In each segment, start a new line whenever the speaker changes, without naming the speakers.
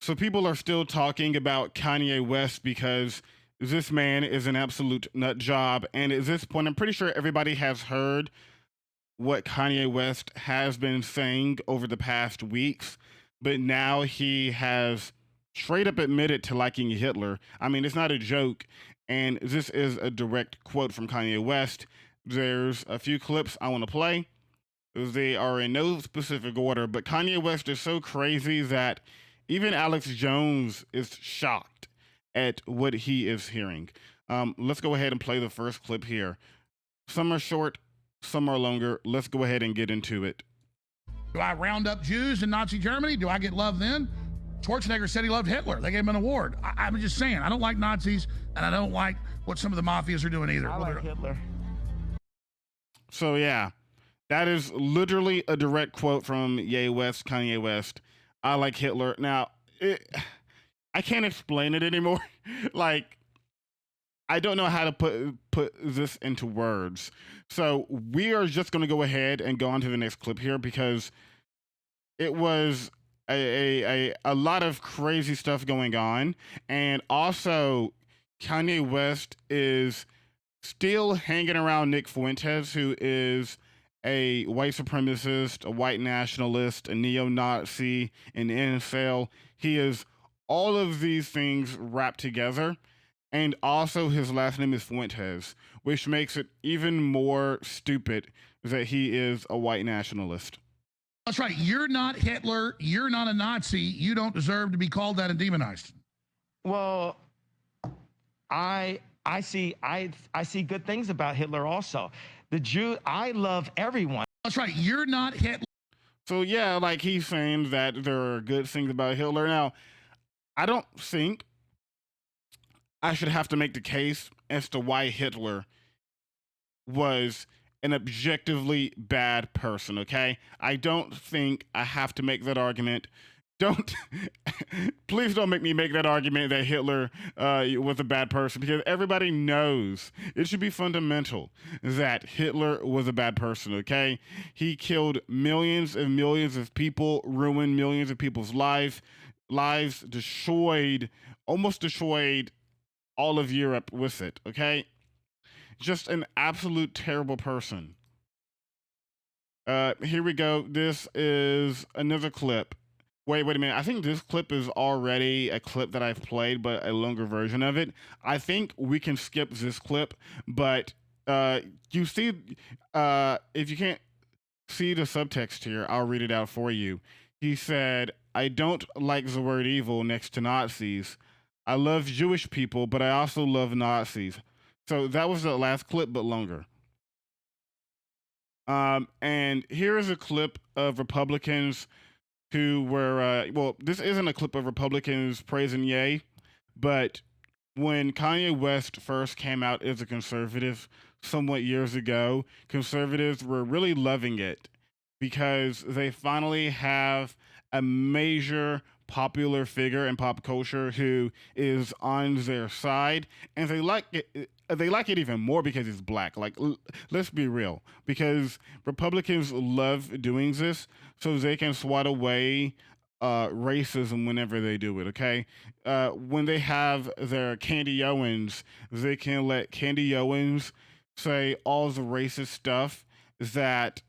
So people are still talking about Kanye West because this man is an absolute nut job. And at this point, I'm pretty sure everybody has heard what Kanye West has been saying over the past weeks, but now he has straight up admitted to liking Hitler. I mean, it's not a joke. And this is a direct quote from Kanye West. There's a few clips I want to play. They are in no specific order, but Kanye West is so crazy that even Alex Jones is shocked at what he is hearing. Let's go ahead and play the first clip here. Some are short, some are longer. Let's go ahead and get into it.
Do I round up Jews in Nazi Germany? Do I get love then? Schwarzenegger said he loved Hitler. They gave him an award. I'm just saying, I don't like Nazis, and I don't like what some of the mafias are doing either.
I like Hitler.
So yeah, that is literally a direct quote from Kanye West. I like Hitler. Now, I can't explain it anymore. Like, I don't know how to put this into words. So we are just going to go ahead and go on to the next clip here because it was a lot of crazy stuff going on, and also Kanye West is still hanging around Nick Fuentes, who is a white supremacist, a white nationalist, a neo-Nazi, an incel. He is all of these things wrapped together. And also his last name is Fuentes, which makes it even more stupid that he is a white nationalist.
That's right. You're not Hitler. You're not a Nazi. You don't deserve to be called that and demonized.
Well, I see good things about Hitler also. The Jew, I love everyone.
That's right. You're not Hitler.
So yeah, like he's saying that there are good things about Hitler. Now, I don't think I should have to make the case as to why Hitler was an objectively bad person, okay? I don't think I have to make that argument. Don't, please don't make me make that argument that Hitler was a bad person, because everybody knows it should be fundamental that Hitler was a bad person, okay? He killed millions and millions of people, ruined millions of people's lives, almost destroyed all of Europe with it, okay? Just an absolute terrible person. Here we go. This is another clip. Wait a minute. I think this clip is already a clip that I've played, but a longer version of it. I think we can skip this clip, but you see, if you can't see the subtext here, I'll read it out for you. He said, "I don't like the word evil next to Nazis. I love Jewish people, but I also love Nazis." So that was the last clip, but longer. And here is a clip of Republicans who were, well, this isn't a clip of Republicans praising Ye, but when Kanye West first came out as a conservative somewhat years ago, conservatives were really loving it because they finally have a major popular figure in pop culture who is on their side, and they like it. They like it even more because he's black. Like, let's be real, because Republicans love doing this so they can swat away racism whenever they do it. Okay, when they have their Candy Owens, they can let Candy Owens say all the racist stuff that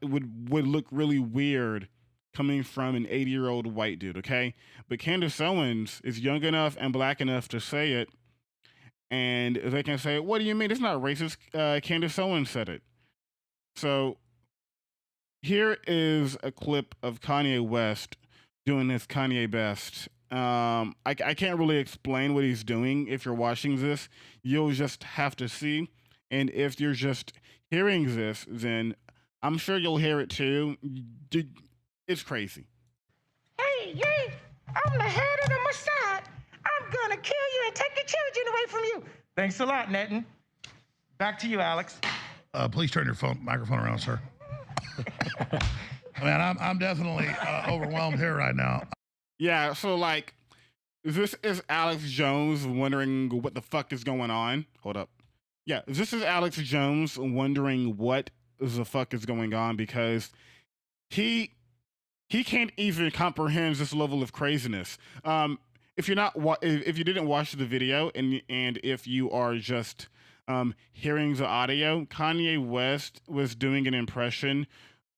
would look really weird coming from an 80-year-old white dude, okay? But Candace Owens is young enough and black enough to say it, and they can say, "What do you mean? It's not racist. Candace Owens said it." So here is a clip of Kanye West doing his Kanye best. I can't really explain what he's doing. If you're watching this, you'll just have to see. And if you're just hearing this, then I'm sure you'll hear it too. It's crazy.
Hey, Ye, I'm the head of the Mossad. I'm gonna kill you and take your children away from you.
Thanks a lot, Netin. Back to you, Alex.
Please turn your microphone around, sir. Man, I'm definitely overwhelmed here right now.
Yeah, so like, this is Alex Jones wondering what the fuck is going on. Hold up. Yeah, this is Alex Jones wondering what the fuck is going on because he he can't even comprehend this level of craziness. If you're not if you didn't watch the video and if you are just hearing the audio, Kanye West was doing an impression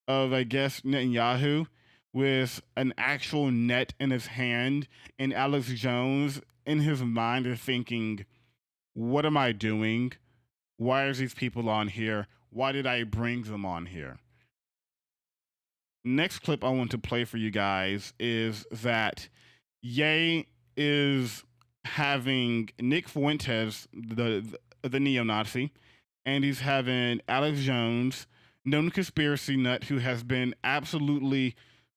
of, I guess, Netanyahu with an actual net in his hand, and Alex Jones in his mind is thinking, what am I doing? Why are these people on here? Why did I bring them on here? Next clip I want to play for you guys is that Ye is having Nick Fuentes, the neo-Nazi, and he's having Alex Jones, known conspiracy nut who has been absolutely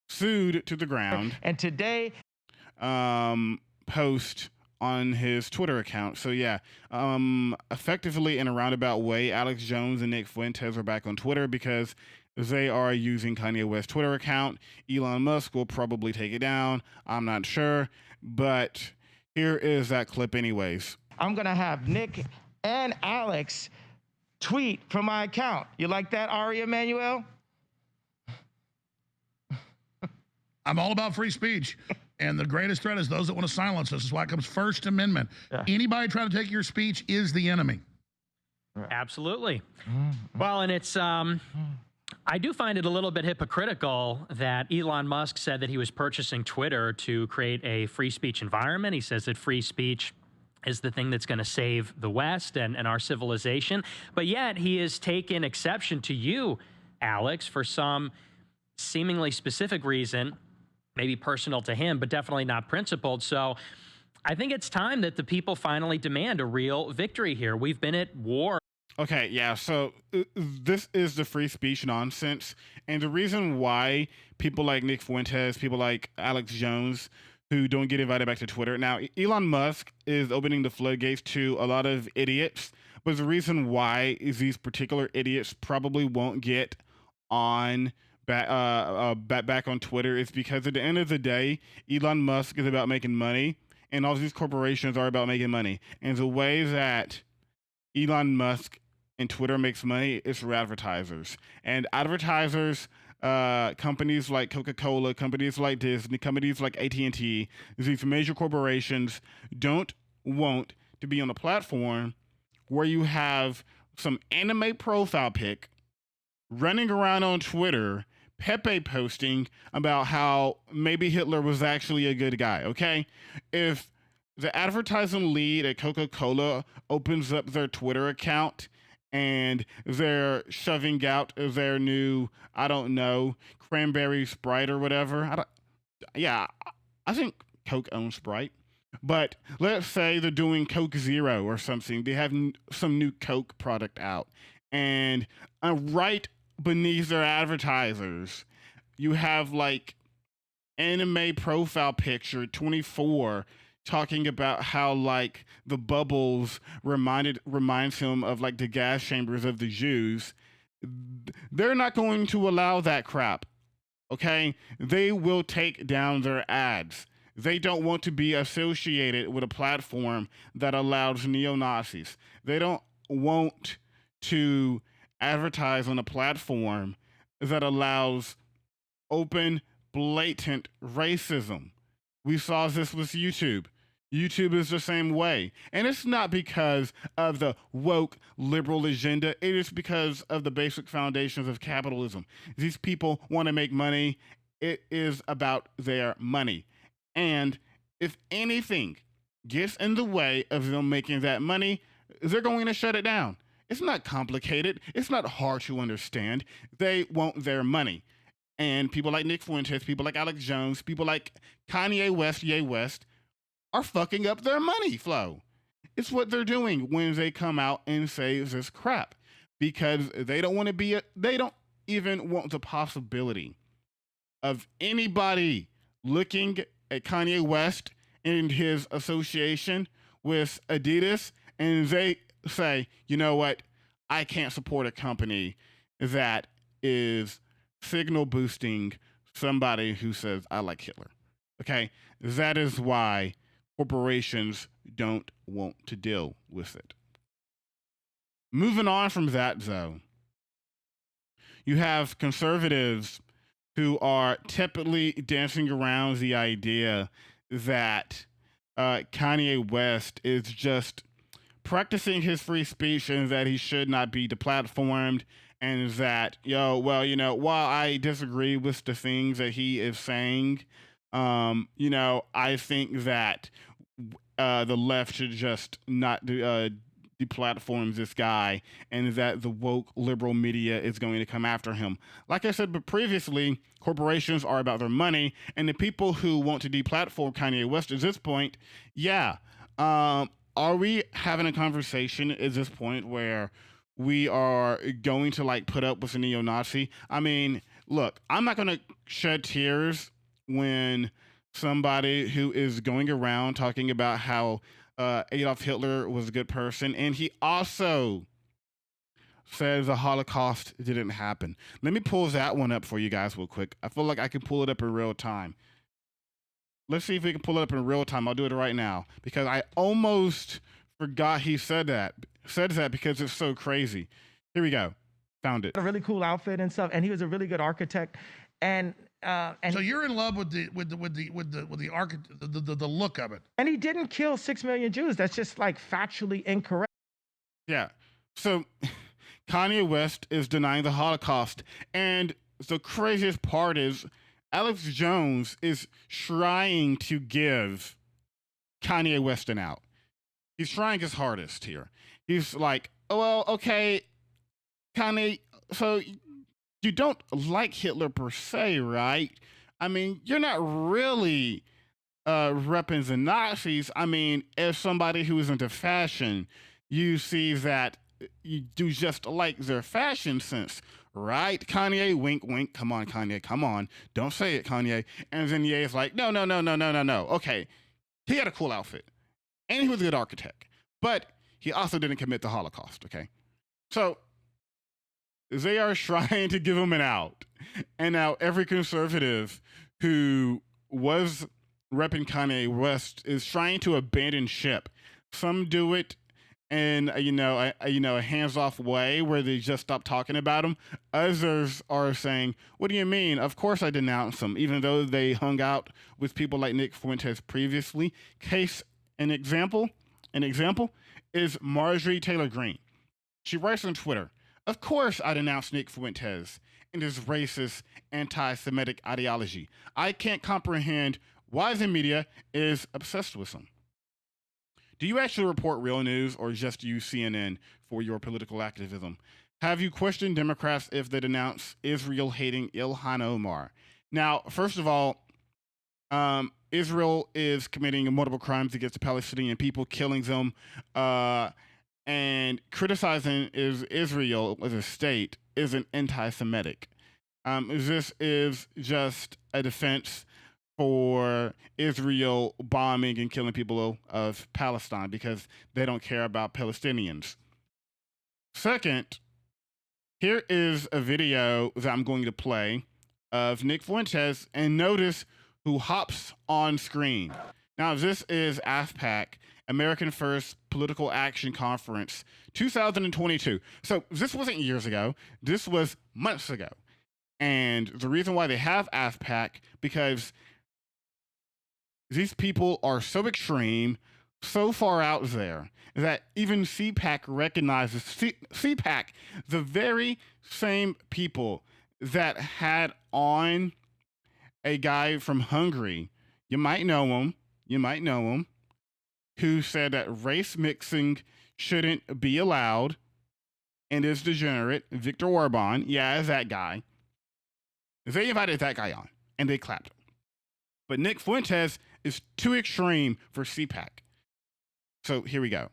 sued to the ground,
And today,
post on his Twitter account. So yeah, effectively in a roundabout way, Alex Jones and Nick Fuentes are back on Twitter because they are using Kanye West's Twitter account. Elon Musk will probably take it down. I'm not sure, but here is that clip anyways.
I'm going to have Nick and Alex tweet from my account. You like that, Ari Emanuel?
I'm all about free speech. And the greatest threat is those that want to silence us. This is why it comes First Amendment.
Yeah.
Anybody trying to take your speech is the enemy.
Absolutely. Well, and it's, I do find it a little bit hypocritical that Elon Musk said that he was purchasing Twitter to create a free speech environment. He says that free speech is the thing that's going to save the West and our civilization. But yet he has taken exception to you, Alex, for some seemingly specific reason, maybe personal to him, but definitely not principled. So I think it's time that the people finally demand a real victory here. We've been at war.
Okay, yeah, so this is the free speech nonsense. And the reason why people like Nick Fuentes, people like Alex Jones, who don't get invited back to Twitter. Now, Elon Musk is opening the floodgates to a lot of idiots, but the reason why is these particular idiots probably won't get on back on Twitter is because at the end of the day, Elon Musk is about making money, and all these corporations are about making money. And the way that Elon Musk and Twitter makes money is through advertisers. And advertisers, companies like Coca-Cola, companies like Disney, companies like AT&T, these major corporations don't want to be on a platform where you have some anime profile pic running around on Twitter, Pepe posting about how maybe Hitler was actually a good guy, okay? If the advertising lead at Coca-Cola opens up their Twitter account and they're shoving out their new, I don't know, cranberry Sprite or whatever. I think Coke owns Sprite. But let's say they're doing Coke Zero or something. They have some new Coke product out. And right beneath their advertisers, you have like anime profile picture 24 talking about how like the bubbles reminds him of like the gas chambers of the Jews. They're not going to allow that crap. Okay? They will take down their ads. They don't want to be associated with a platform that allows neo-Nazis. They don't want to advertise on a platform that allows open, blatant racism. We saw this with YouTube. YouTube is the same way. And it's not because of the woke liberal agenda. It is because of the basic foundations of capitalism. These people want to make money. It is about their money. And if anything gets in the way of them making that money, they're going to shut it down. It's not complicated. It's not hard to understand. They want their money. And people like Nick Fuentes, people like Alex Jones, people like Kanye West, Ye West, are fucking up their money flow. It's what they're doing when they come out and say this crap. Because they don't want to be, they don't even want the possibility of anybody looking at Kanye West and his association with Adidas, and they say, you know what, I can't support a company that is signal boosting somebody who says, I like Hitler. Okay? That is why corporations don't want to deal with it. Moving on from that, though, you have conservatives who are tepidly dancing around the idea that Kanye West is just practicing his free speech and that he should not be deplatformed, and that, while I disagree with the things that he is saying, I think that the left should just not deplatform this guy, and that the woke liberal media is going to come after him. Like I said, but previously, corporations are about their money, and the people who want to deplatform Kanye West at this point, are we having a conversation at this point where we are going to like put up with a neo-Nazi? I mean, look, I'm not going to shed tears when somebody who is going around talking about how Adolf Hitler was a good person, and he also says the Holocaust didn't happen. Let me pull that one up for you guys real quick. I feel like I can pull it up in real time. Let's see if we can pull it up in real time. I'll do it right now because I almost forgot he said that because it's so crazy. Here we go. Found it.
A really cool outfit and stuff, and he was a really good architect. And
so you're in love with the look of it.
And he didn't kill 6 million Jews. That's just like factually incorrect.
Yeah. So Kanye West is denying the Holocaust, and the craziest part is Alex Jones is trying to give Kanye West an out. He's trying his hardest here. He's like, oh, well, okay, Kanye, so you don't like Hitler per se, right? I mean, you're not really repping the Nazis. I mean, as somebody who is into fashion, you see that you do just like their fashion sense, right? Kanye, wink, wink. Come on, Kanye, come on. Don't say it, Kanye. And then Ye is like, no. Okay, he had a cool outfit, and he was a good architect, but he also didn't commit the Holocaust, okay? So they are trying to give him an out. And now every conservative who was repping Kanye West is trying to abandon ship. Some do it in a hands-off way where they just stop talking about him. Others are saying, what do you mean? Of course I denounce him, even though they hung out with people like Nick Fuentes previously. An example is Marjorie Taylor Greene. She writes on Twitter, of course I denounce Nick Fuentes and his racist, anti-Semitic ideology. I can't comprehend why the media is obsessed with him. Do you actually report real news or just use CNN for your political activism? Have you questioned Democrats if they denounce Israel-hating Ilhan Omar? Now, first of all, Israel is committing multiple crimes against the Palestinian people, killing them, and criticizing Israel as a state isn't anti-Semitic. This is just a defense for Israel bombing and killing people of Palestine because they don't care about Palestinians. Second, here is a video that I'm going to play of Nick Fuentes, and notice who hops on screen. Now, this is AFPAC, American First Political Action Conference 2022. So this wasn't years ago. This was months ago. And the reason why they have AFPAC, because these people are so extreme, so far out there, that even CPAC recognizes, CPAC, the very same people that had on a guy from Hungary, you might know him, who said that race mixing shouldn't be allowed and is degenerate, Viktor Orban, that guy. They invited that guy on, and they clapped him. But Nick Fuentes is too extreme for CPAC. So here we go.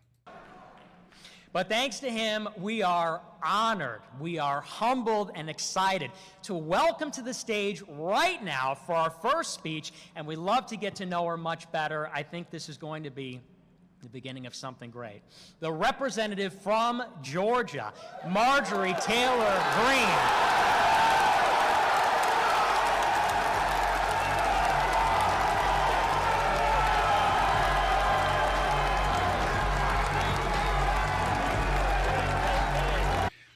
But thanks to him, we are honored, we are humbled and excited to welcome to the stage right now for our first speech, and we love to get to know her much better. I think this is going to be the beginning of something great. The representative from Georgia, Marjorie Taylor Greene.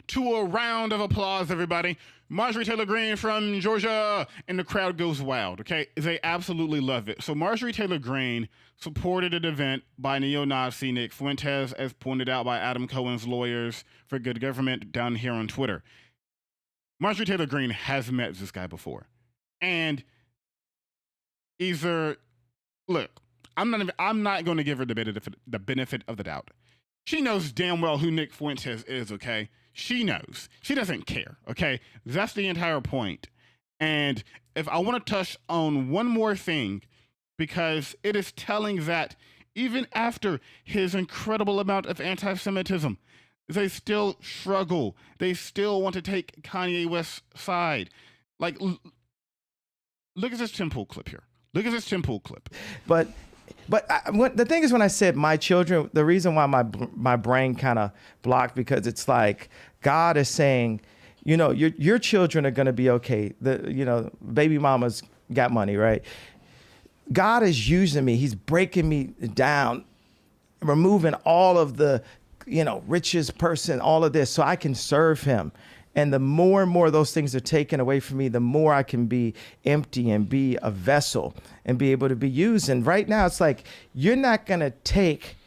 To a round of applause, everybody. Marjorie Taylor Greene from Georgia. And the crowd goes wild, okay? They absolutely love it. So Marjorie Taylor Greene supported an event by neo-Nazi Nick Fuentes, as pointed out by Adam Cohen's lawyers for good government down here on Twitter. Marjorie Taylor Greene has met this guy before. And look, I'm not going to give her the benefit of the doubt. She knows damn well who Nick Fuentes is, okay? She knows. She doesn't care, okay? That's the entire point. And if I want to touch on one more thing, because it is telling that even after his incredible amount of anti-Semitism, they still struggle. They still want to take Kanye West's side. Like, look at this Tim Pool clip here. Look at this Tim Pool clip.
But the thing is, when I said my children, the reason why my brain kind of blocked, because it's like God is saying, you know, your children are going to be okay. Baby mama's got money, right? God is using me. He's breaking me down, removing all of the, richest person, all of this, so I can serve him. And the more and more those things are taken away from me, the more I can be empty and be a vessel and be able to be used. And right now, it's like, you're not going to take,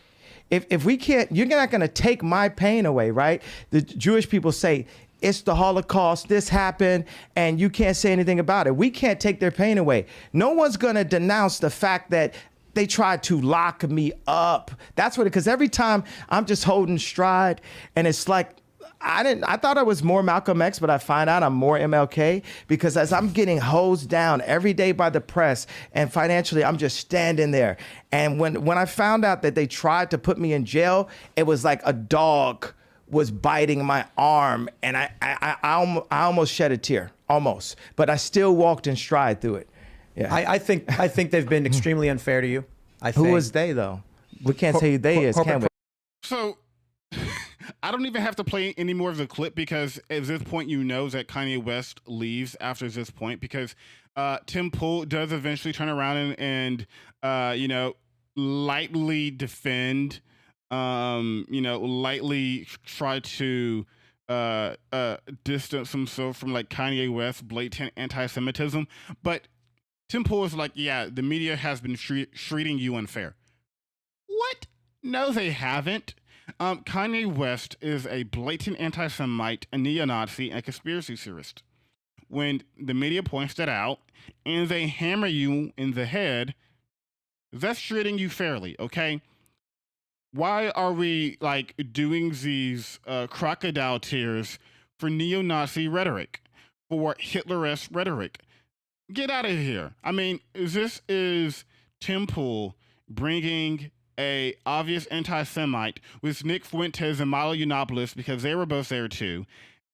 if we can't, you're not going to take my pain away, right? The Jewish people say, it's the Holocaust, this happened, and you can't say anything about it. We can't take their pain away. No one's going to denounce the fact that they tried to lock me up. That's what, because every time I'm just holding stride, and it's like, I thought I was more Malcolm X, but I find out I'm more MLK, because as I'm getting hosed down every day by the press and financially, I'm just standing there. And when I found out that they tried to put me in jail, it was like a dog was biting my arm, and I almost shed a tear, almost, but I still walked in stride through it. Yeah.
I think they've been extremely unfair to you.
Who was they, though? We can't say who they is, can we?
So I don't even have to play any more of the clip, because at this point you know that Kanye West leaves after this point, because Tim Pool does eventually turn around and lightly defend, lightly try to distance himself from like Kanye West's blatant anti-Semitism. But Tim Pool is like, yeah, the media has been treating you unfair. What? No, they haven't. Kanye West is a blatant anti-Semite, a neo-Nazi, and a conspiracy theorist. When the media points that out and they hammer you in the head, that's treating you fairly, okay? Why are we like doing these crocodile tears for neo-Nazi rhetoric, for Hitler-esque rhetoric? Get out of here. I mean, this is Tim Pool bringing a obvious anti-Semite with Nick Fuentes and Milo Yiannopoulos, because they were both there too,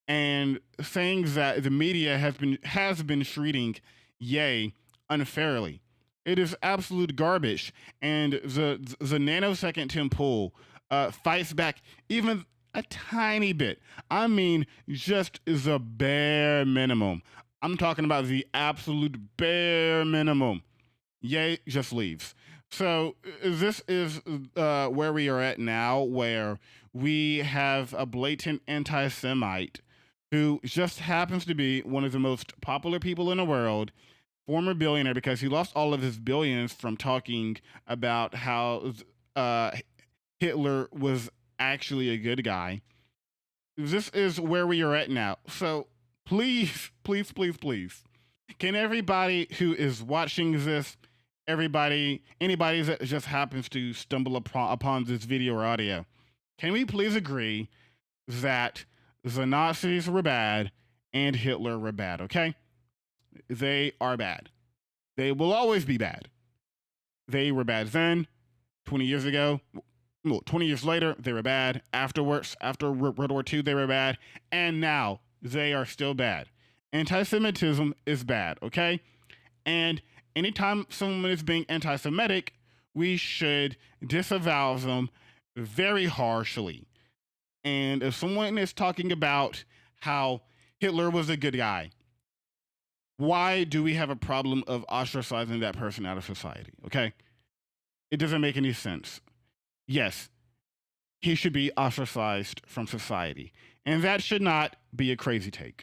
and saying that the media has been treating Ye unfairly. It is absolute garbage. And the nanosecond Tim Pool fights back even a tiny bit. I mean, just the bare minimum. I'm talking about the absolute bare minimum. Ye just leaves. So this is where we are at now, where we have a blatant anti-Semite who just happens to be one of the most popular people in the world, former billionaire, because he lost all of his billions from talking about how Hitler was actually a good guy. This is where we are at now. So please, please, please, please, can everybody who is watching this, anybody that just happens to stumble upon this video or audio, can we please agree that the Nazis were bad and Hitler were bad, okay? They are bad. They will always be bad. They were bad then, 20 years ago. Well, 20 years later, they were bad. Afterwards, after World War II, they were bad. And now, they are still bad. Anti-Semitism is bad, okay? And anytime someone is being anti-Semitic, we should disavow them very harshly. And if someone is talking about how Hitler was a good guy, why do we have a problem of ostracizing that person out of society, okay? It doesn't make any sense. Yes, he should be ostracized from society. And that should not be a crazy take.